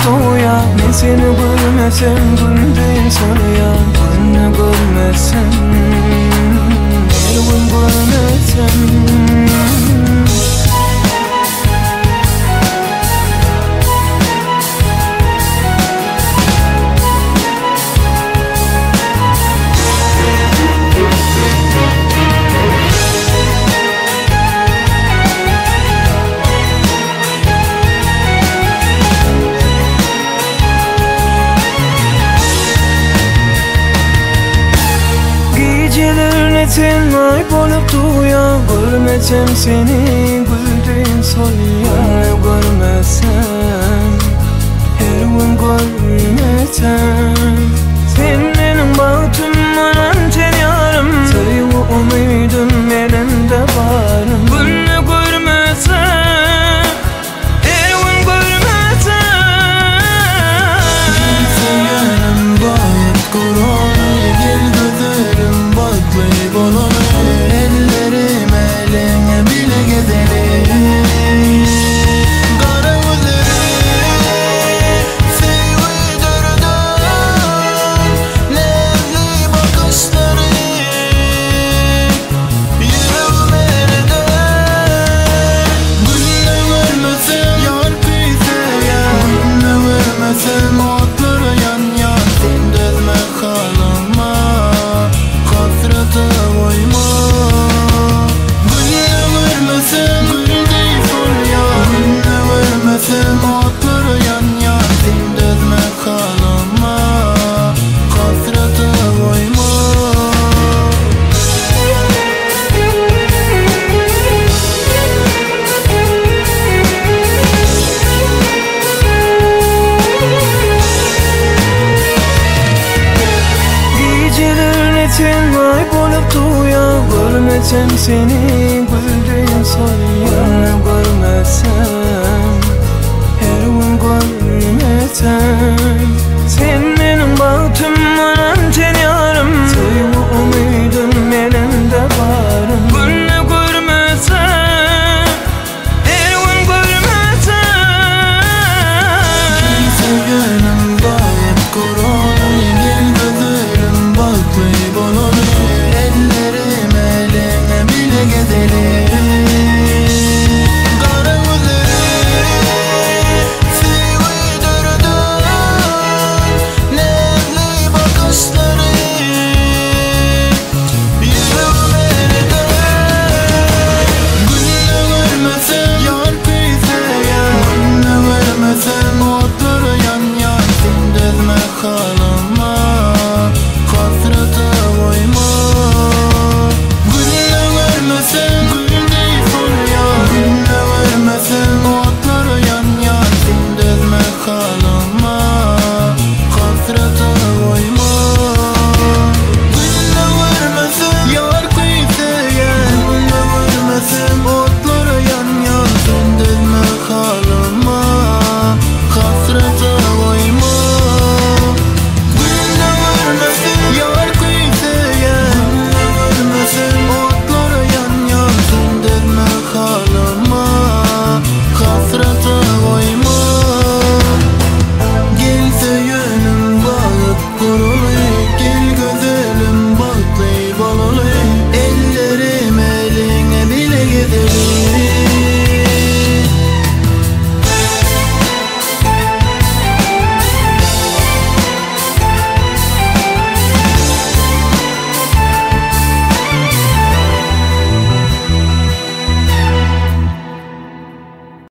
uyan. Ne seni görmesem gündüz soruyan. Bunu görmesem, her gün görmesem. Sen ayıp olup duyan. Görmesem seni güldüğün solyan. Görmesem, her gün görmesem. Sen benim bahtımdan yarım. Sevgi umudum benim de varım. Bunu görmesem, her gün görmesem. Sevgilim bayat Kur'an'ı gel gözlerim baklayıp olanı. Ellerim eline bile giderim. Kara gözlerim sevgi dörden. Nevli bakışları yüreğim eriden. Bunu görmesem yar bize yan. Bunu görmesem otları yan yan. Sen dözme kalıma, hasrete koyma. Bunu görmesem güldüğün solyan. Bunu görmesem otları yan yan. Sen dözme kalıma, hasrete koyma. Sen ayıp olup duyan. Görmesem seni güldüğün solyan. Görmesem,